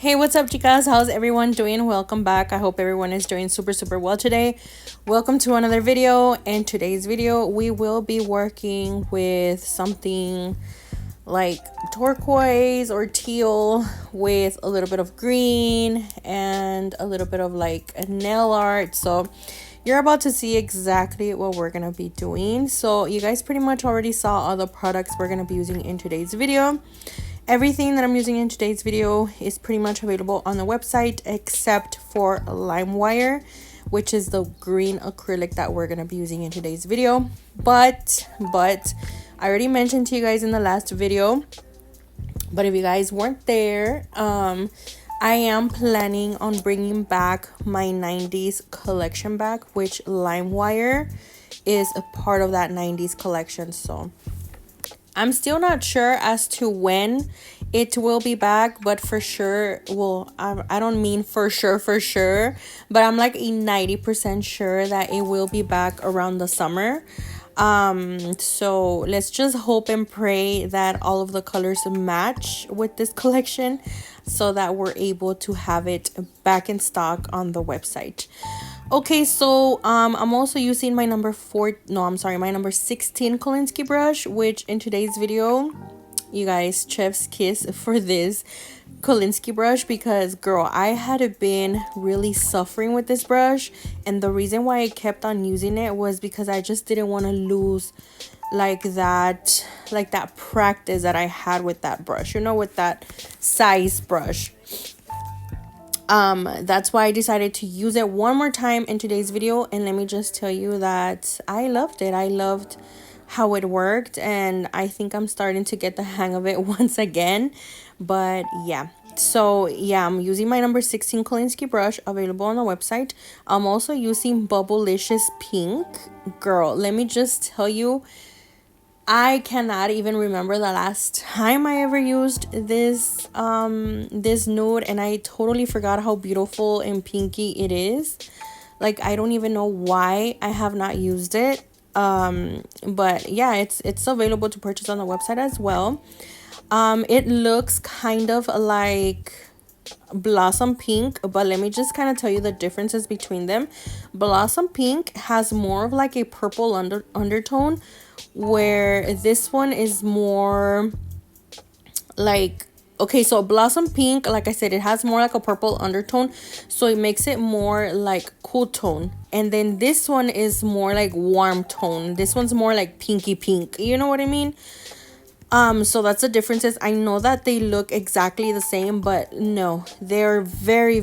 Hey, what's up, chicas? How's everyone doing? Welcome back. I hope everyone is doing super well today. Welcome to another video. In today's video, we will be working with something like turquoise or teal with a little bit of green and a little bit of like a nail art. So you're about to see exactly what we're gonna be doing. So you guys pretty much already saw all the products we're gonna be using in today's video. Everything that I'm using in today's video is pretty much available on the website except for LimeWire, which is the green acrylic that we're going to be using in today's video. But I already mentioned to you guys in the last video, but if you guys weren't there, I am planning on bringing back my 90s collection back, which LimeWire is a part of that 90s collection. So I'm still not sure as to when it will be back, but for sure, well, I don't mean for sure, but I'm like a 90% sure that it will be back around the summer. So let's just hope and pray that all of the colors match with this collection so that we're able to have it back in stock on the website. Okay, so I'm also using my number 16 Kolinsky brush, which in today's video, you guys, chef's kiss for this Kolinsky brush, because girl, I had been really suffering with this brush, and the reason why I kept on using it was because I just didn't want to lose like that practice that I had with that brush, you know, with that size brush. That's why I decided to use it one more time in today's video, and let me just tell you that I loved it. I loved how it worked, and I think I'm starting to get the hang of it once again. But yeah, so yeah, I'm using my number 16 Kolinsky brush, available on the website. I'm also using Bubblicious Pink. Girl, let me just tell you, I cannot even remember the last time I ever used this this nude, and I totally forgot how beautiful and pinky it is. Like, I don't even know why I have not used it. But yeah, it's available to purchase on the website as well. It looks kind of like Blossom Pink, but let me just kind of tell you the differences between them. Blossom Pink has more of like a purple undertone, where this one is more like, okay, so Blossom Pink, like I said, it has more like a purple undertone, so it makes it more like cool tone. And then this one is more like warm tone. This one's more like pinky pink, you know what I mean? So that's the differences. I know that they look exactly the same, but no, they're very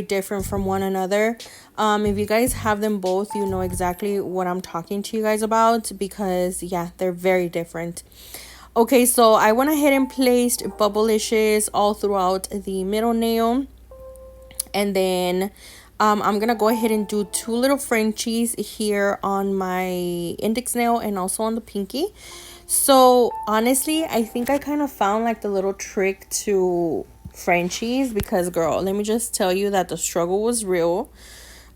different from one another. If you guys have them both, you know exactly what I'm talking to you guys about, because yeah, they're very different. Okay, so I went ahead and placed Bubblicious all throughout the middle nail, and then I'm gonna go ahead and do two little Frenchies here on my index nail and also on the pinky. So honestly, I think I kind of found like the little trick to Frenchies, because girl, let me just tell you that the struggle was real.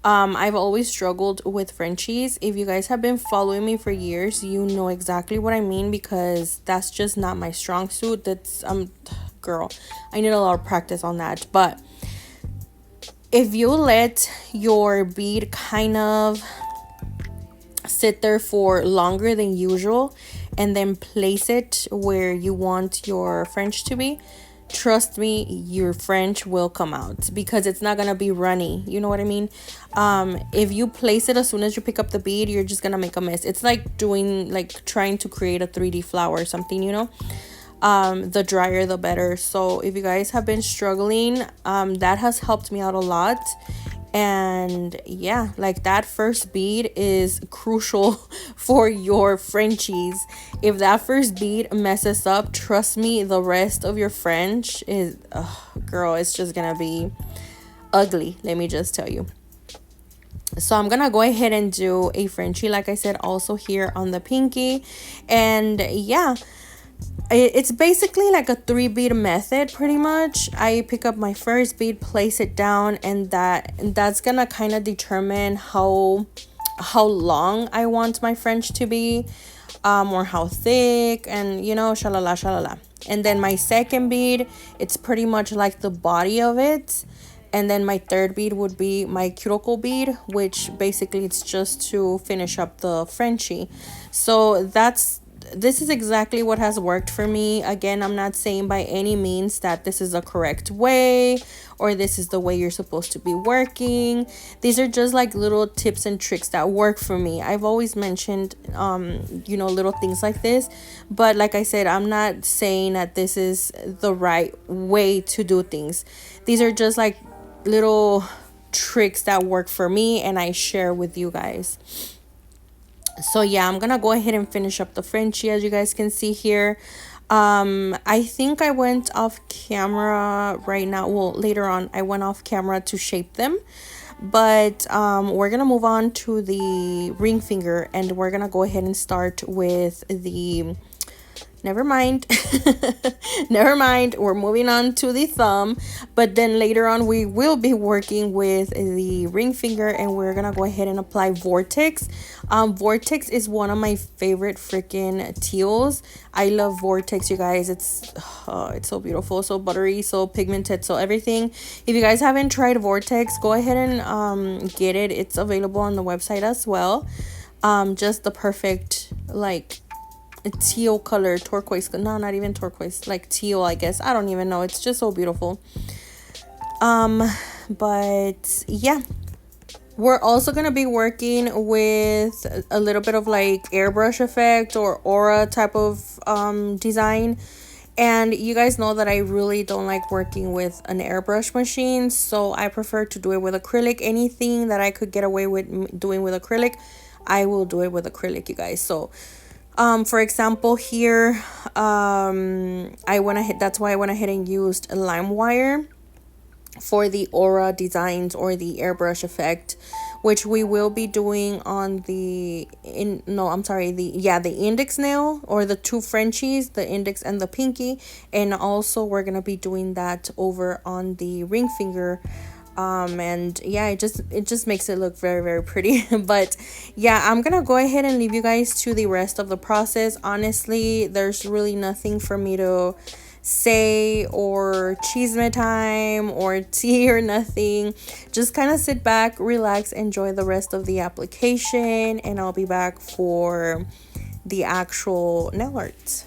I've always struggled with Frenchies. If you guys have been following me for years, you know exactly what I mean, because that's just not my strong suit. That's girl, I need a lot of practice on that. But if you let your bead kind of sit there for longer than usual and then place it where you want your French to be, trust me, your French will come out, because it's not gonna be runny, you know what I mean? If you place it as soon as you pick up the bead, you're just gonna make a mess. It's like trying to create a 3D flower or something, you know? The drier the better. So if you guys have been struggling, that has helped me out a lot. And yeah, like that first bead is crucial for your Frenchies. If that first bead messes up, trust me, the rest of your French is girl, it's just gonna be ugly, let me just tell you. So I'm gonna go ahead and do a Frenchie, like I said, also here on the pinky. And yeah, it's basically like a 3-bead method pretty much. I pick up my first bead, place it down, and that's gonna kind of determine how long I want my French to be. or how thick, and you know, shalala shalala. And then my second bead, it's pretty much like the body of it. And then my third bead would be my cuticle bead, which basically it's just to finish up the Frenchie. So this is exactly what has worked for me. Again, I'm not saying by any means that this is the correct way or this is the way you're supposed to be working. These are just like little tips and tricks that work for me. I've always mentioned you know, little things like this, but like I said, I'm not saying that this is the right way to do things. These are just like little tricks that work for me and I share with you guys. So yeah, I'm gonna go ahead and finish up the Frenchie, as you guys can see here. I think I went off camera right now, well, later on I went off camera to shape them, but we're gonna move on to the ring finger, and we're gonna go ahead and start with the, never mind. Never mind, we're moving on to the thumb, but then later on we will be working with the ring finger, and we're gonna go ahead and apply Vortex. Vortex is one of my favorite freaking teals. I love Vortex, you guys. It's so beautiful, so buttery, so pigmented, so everything. If you guys haven't tried Vortex, go ahead and get it. It's available on the website as well. Just the perfect, like, a teal color, turquoise, no, not even turquoise, like teal, I guess. I don't even know, it's just so beautiful. But yeah, we're also gonna be working with a little bit of like airbrush effect or aura type of design. And you guys know that I really don't like working with an airbrush machine, so I prefer to do it with acrylic. Anything that I could get away with doing with acrylic, I will do it with acrylic, you guys. So for example, here, I went ahead, that's why I went ahead and used a lime wire for the aura designs or the airbrush effect, which we will be doing on the the index nail, or the two Frenchies, the index and the pinky. And also we're gonna be doing that over on the ring finger. And yeah, it just makes it look very, very pretty. But yeah, I'm gonna go ahead and leave you guys to the rest of the process. Honestly, there's really nothing for me to say or chisme time or tea or nothing. Just kind of sit back, relax, enjoy the rest of the application, and I'll be back for the actual nail art.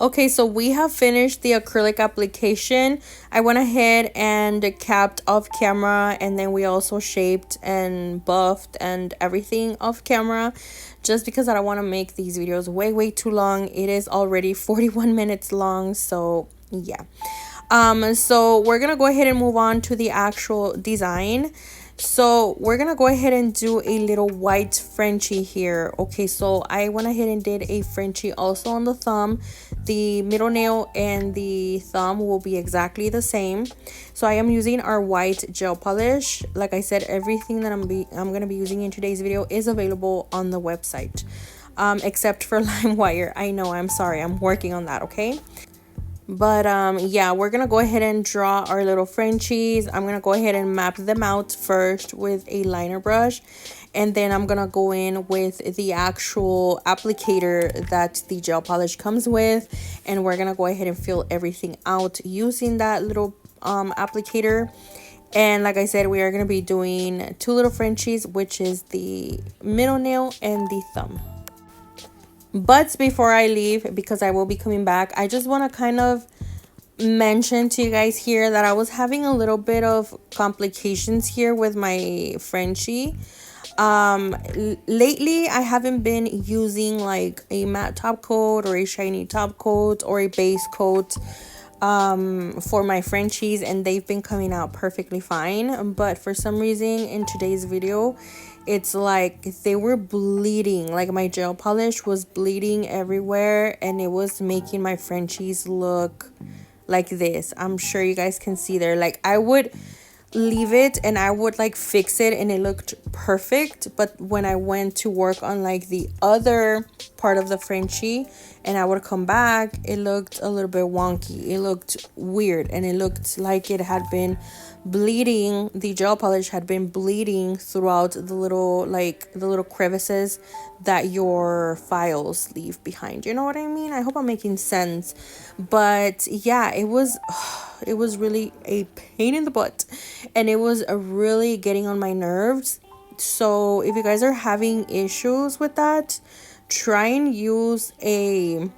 Okay, so we have finished the acrylic application. I went ahead and capped off camera, and then we also shaped and buffed and everything off camera, just because I don't want to make these videos way too long. It is already 41 minutes long, so yeah. So we're gonna go ahead and move on to the actual design. So we're gonna go ahead and do a little white Frenchie here. Okay, so I went ahead and did a Frenchie also on the thumb. The middle nail and the thumb will be exactly the same. So I am using our white gel polish. Like I said, everything that I'm gonna be using in today's video is available on the website, except for LimeWire. I know, I'm sorry, I'm working on that. Okay. But yeah, we're gonna go ahead and draw our little Frenchies. I'm gonna go ahead and map them out first with a liner brush, and then I'm gonna go in with the actual applicator that the gel polish comes with, and we're gonna go ahead and fill everything out using that little applicator. And like I said, we are gonna be doing two little Frenchies, which is the middle nail and the thumb. But before I leave, because I will be coming back, I just want to kind of mention to you guys here that I was having a little bit of complications here with my Frenchie. Lately I haven't been using like a matte top coat or a shiny top coat or a base coat for my Frenchies, and they've been coming out perfectly fine. But for some reason in today's video, it's like they were bleeding, like my gel polish was bleeding everywhere, and it was making my Frenchies look like this. I'm sure you guys can see there. Like I would leave it and I would like fix it and it looked perfect, but when I went to work on like the other part of the Frenchie and I would come back, it looked a little bit wonky. It looked weird, and it looked like it had been bleeding. The gel polish had been bleeding throughout the little crevices that your files leave behind. You know what I mean? I hope I'm making sense. But yeah, it was really a pain in the butt, and it was really getting on my nerves. So if you guys are having issues with that, try and use a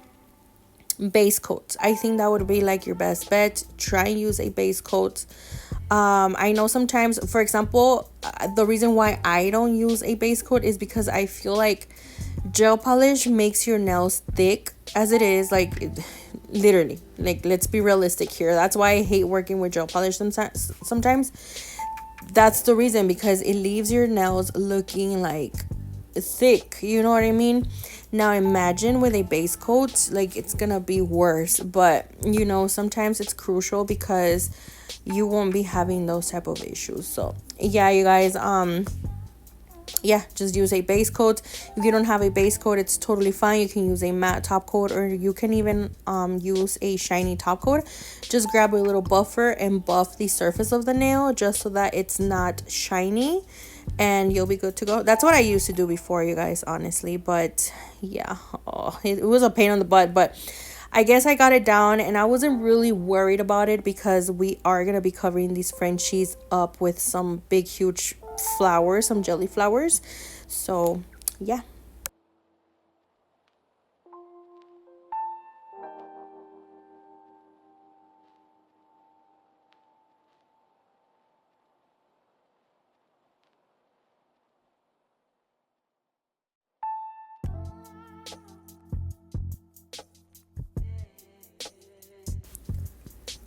base coat. I think that would be like your best bet. Try and use a base coat. I know sometimes, for example, the reason why I don't use a base coat is because I feel like gel polish makes your nails thick as it is. Like literally, like, let's be realistic here. That's why I hate working with gel polish sometimes. That's the reason, because it leaves your nails looking like thick, you know what I mean? Now imagine with a base coat, like it's gonna be worse. But you know, sometimes it's crucial because you won't be having those type of issues. So yeah, you guys, yeah, just use a base coat. If you don't have a base coat, it's totally fine. You can use a matte top coat, or you can even use a shiny top coat. Just grab a little buffer and buff the surface of the nail just so that it's not shiny, and you'll be good to go. That's what I used to do before, you guys, honestly. But yeah, it was a pain on the butt, but I guess I got it down, and I wasn't really worried about it because we are gonna be covering these Frenchies up with some big huge flowers, some jelly flowers. So yeah.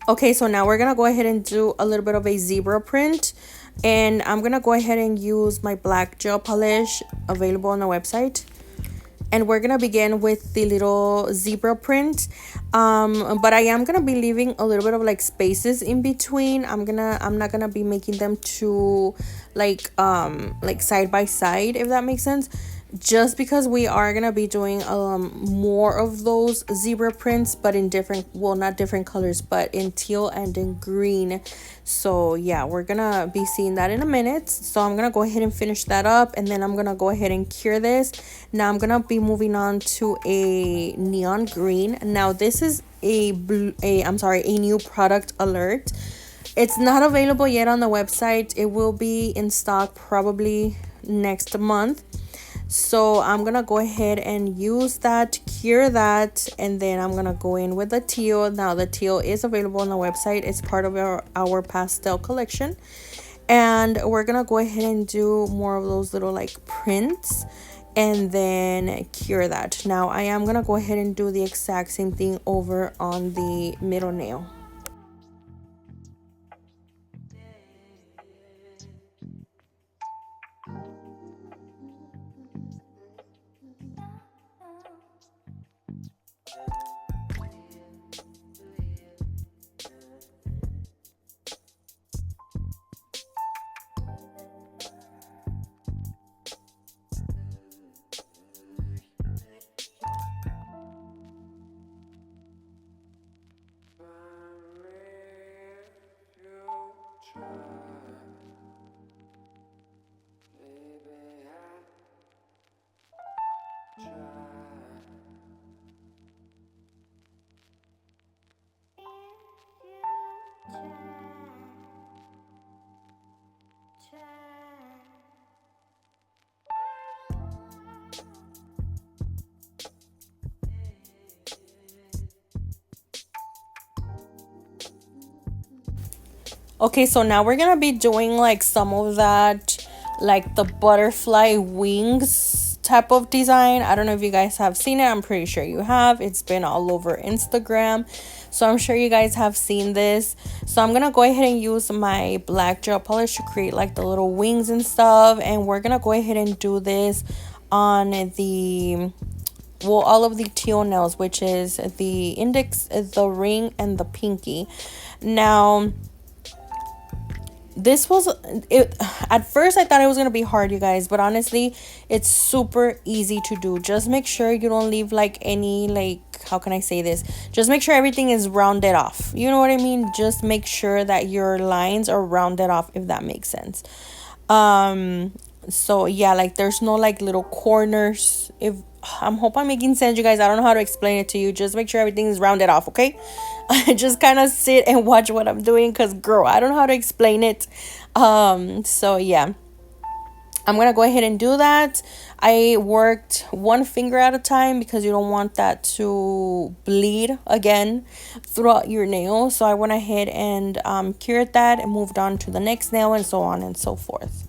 Okay, so now we're gonna go ahead and do a little bit of a zebra print, and I'm gonna go ahead and use my black gel polish available on the website, and we're gonna begin with the little zebra print. But I am gonna be leaving a little bit of like spaces in between. I'm not gonna be making them too like side by side, if that makes sense, just because we are gonna be doing more of those zebra prints, but in different, well, not different colors, but in teal and in green. So yeah, we're gonna be seeing that in a minute. So I'm gonna go ahead and finish that up, and then I'm gonna go ahead and cure this. Now I'm gonna be moving on to a neon green. Now this is a new product alert. It's not available yet on the website. It will be in stock probably next month. So I'm gonna go ahead and use that, cure that, and then I'm gonna go in with the teal. Now the teal is available on the website. It's part of our pastel collection, and we're gonna go ahead and do more of those little like prints and then cure that. Now I am gonna go ahead and do the exact same thing over on the middle nail. Okay, so now we're gonna be doing like some of that, like the butterfly wings type of design. I don't know if you guys have seen it. I'm pretty sure you have. It's been all over Instagram, so I'm sure you guys have seen this. So I'm gonna go ahead and use my black gel polish to create like the little wings and stuff, and we're gonna go ahead and do this on the, well, all of the teal nails, which is the index, the ring, and the pinky. Now this was it. At first I thought it was gonna be hard, you guys, but honestly it's super easy to do. Just make sure you don't leave like any, like, how can I say this, just make sure everything is rounded off, you know what I mean? Just make sure that your lines are rounded off, if that makes sense. So yeah, like there's no like little corners. If I'm hope I'm making sense, you guys. I don't know how to explain it to you. Just make sure everything is rounded off, okay? Just kind of sit and watch what I'm doing, because girl, I don't know how to explain it. So yeah, I'm gonna go ahead and do that. I worked one finger at a time because you don't want that to bleed again throughout your nail. So I went ahead and cured that and moved on to the next nail, and so on and so forth.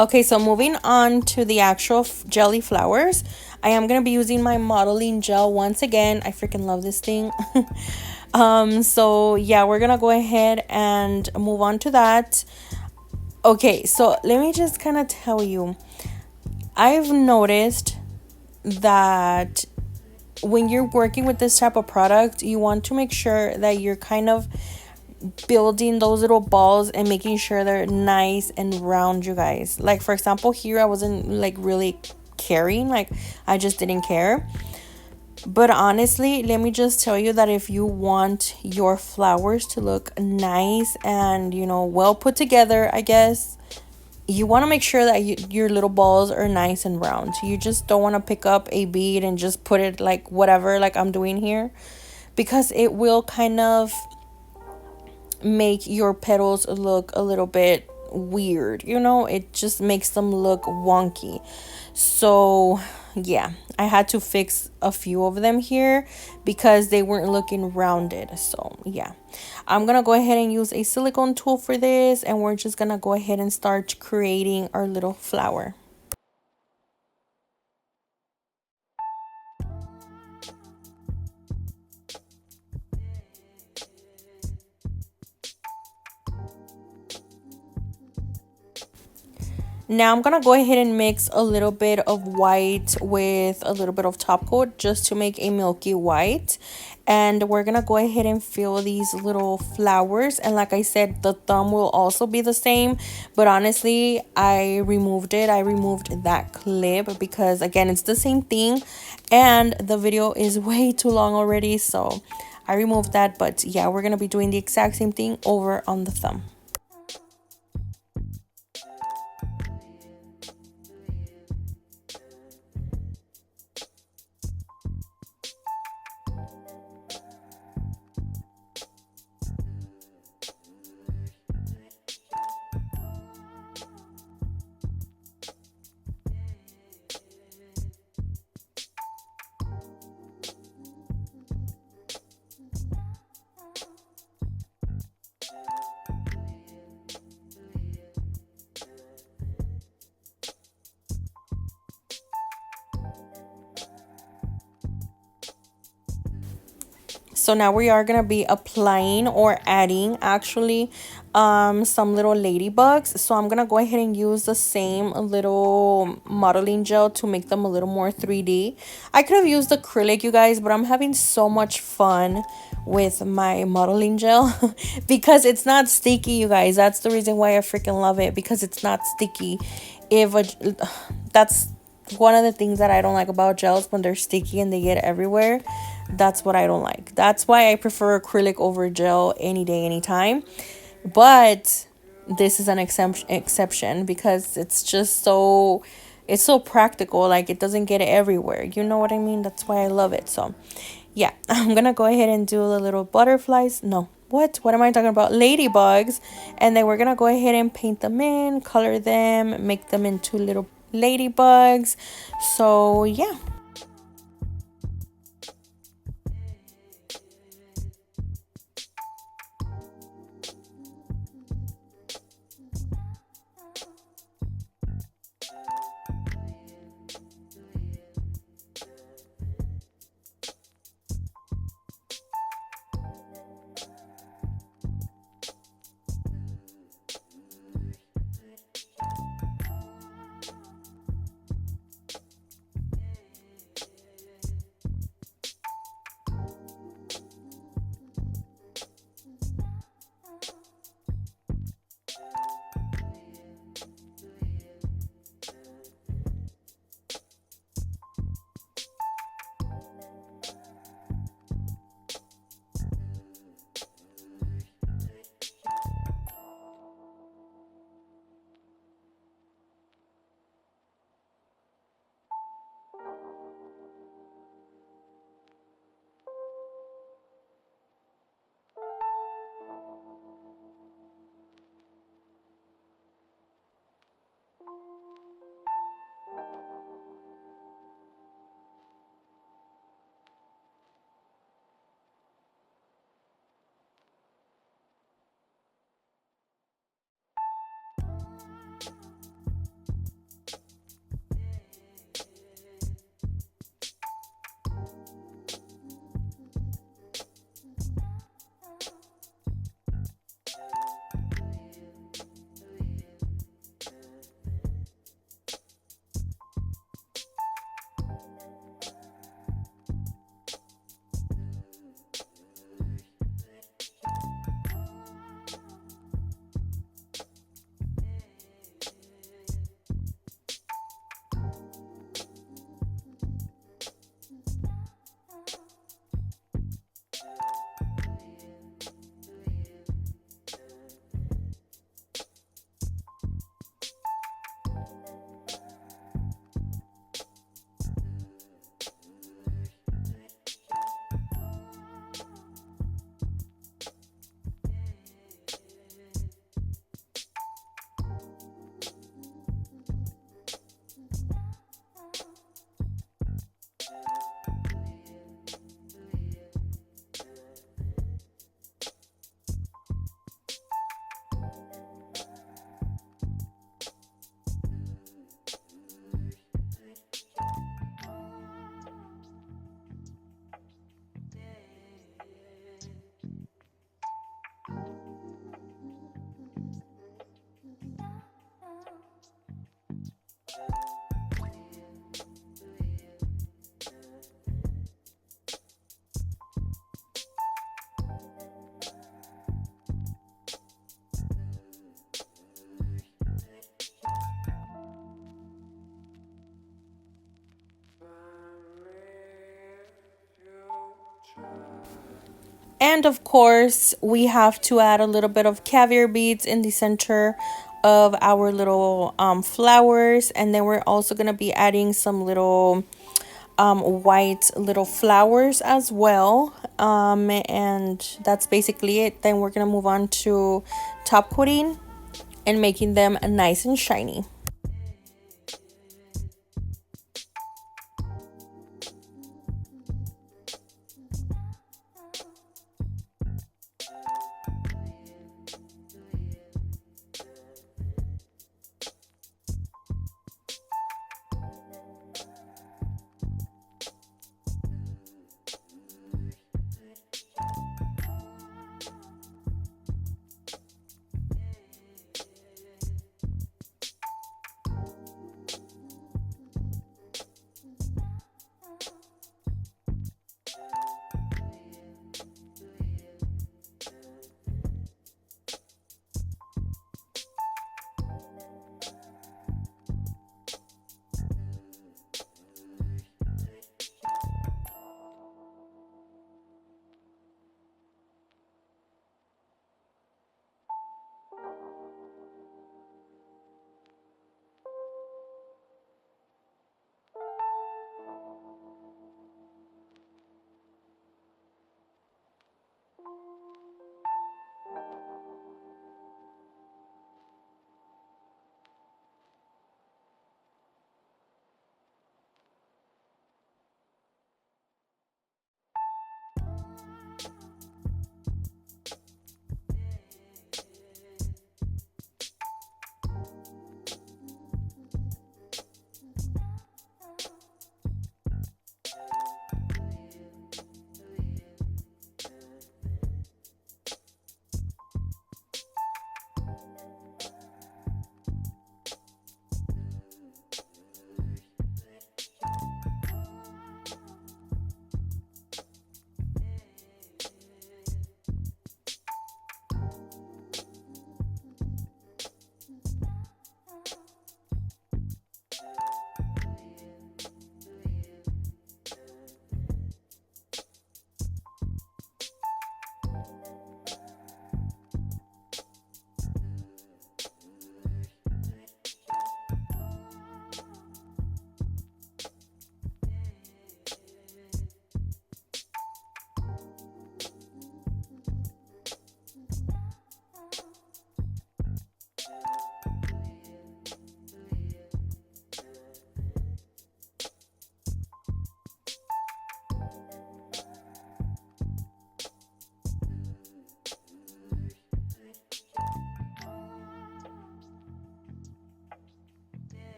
Okay, so moving on to the actual jelly flowers, I am going to be using my modeling gel once again. I freaking love this thing. So yeah, we're going to go ahead and move on to that. Okay, so let me just kind of tell you, I've noticed that when you're working with this type of product, you want to make sure that you're kind of building those little balls and making sure they're nice and round, you guys. Like for example, here I wasn't like really caring, like I just didn't care. But honestly, let me just tell you that if you want your flowers to look nice and, you know, well put together, I guess, you want to make sure that your little balls are nice and round. You just don't want to pick up a bead and just put it like whatever, like I'm doing here, because it will kind of make your petals look a little bit weird, you know. It just makes them look wonky. So yeah, I had to fix a few of them here because they weren't looking rounded. So yeah, I'm gonna go ahead and use a silicone tool for this, and we're just gonna go ahead and start creating our little flower. Now I'm gonna go ahead and mix a little bit of white with a little bit of top coat just to make a milky white. And we're gonna go ahead and fill these little flowers. And like I said, the thumb will also be the same. But honestly, I removed it. I removed that clip because again, it's the same thing. And the video is way too long already. So I removed that. But yeah, we're gonna be doing the exact same thing over on the thumb. So now we are going to be applying or adding actually some little ladybugs. So I'm going to go ahead and use the same little modeling gel to make them a little more 3D. I could have used acrylic, you guys, but I'm having so much fun with my modeling gel because it's not sticky, you guys. That's the reason why I freaking love it, because it's not sticky. That's one of the things that I don't like about gels, when they're sticky and they get everywhere. That's what I don't like. That's why I prefer acrylic over gel any day, anytime. But this is an exception because it's so practical. Like, it doesn't get everywhere. You know what I mean? That's why I love it. So yeah, I'm gonna go ahead and do the little butterflies. No, what am I talking about? Ladybugs. And then we're gonna go ahead and paint them in, color them, make them into little ladybugs. So yeah. And of course, we have to add a little bit of caviar beads in the center of our little flowers. And then we're also going to be adding some little white little flowers as well. And that's basically it. Then we're going to move on to top coating and making them nice and shiny.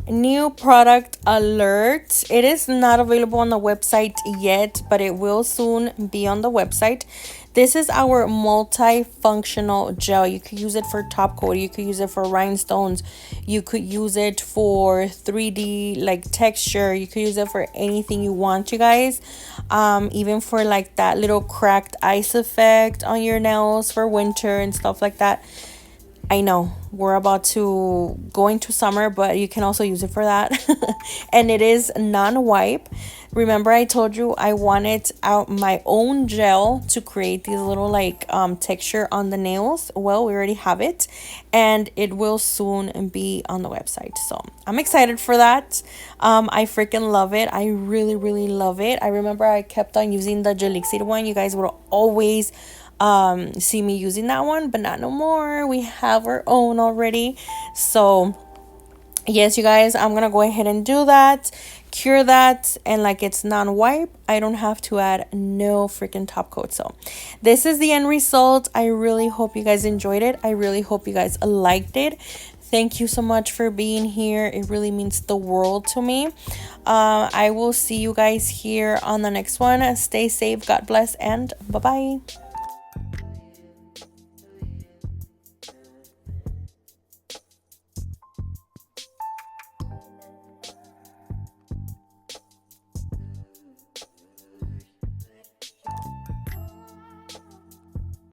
New product alert. It is not available on the website yet, but it will soon be on the website. This is our multifunctional gel. You could use it for top coat, you could use it for rhinestones, you could use it for 3D like texture, you could use it for anything you want, you guys. Even for like that little cracked ice effect on your nails for winter and stuff like that. I know we're about to go into summer, but you can also use it for that. And it is non-wipe. Remember I told you I wanted out my own gel to create these little like texture on the nails. Well, we already have it, and it will soon be on the website, so I'm excited for that. I freaking love it. I really love it. I remember I kept on using the Gelixir one. You guys would always see me using that one, but not no more. We have our own already. So yes, you guys, I'm gonna go ahead and do that, cure that, and like it's non-wipe, I don't have to add no freaking top coat. So this is the end result. I really hope you guys enjoyed it. I really hope you guys liked it. Thank you so much for being here. It really means the world to me. I will see you guys here on the next one. Stay safe, God bless, and bye bye.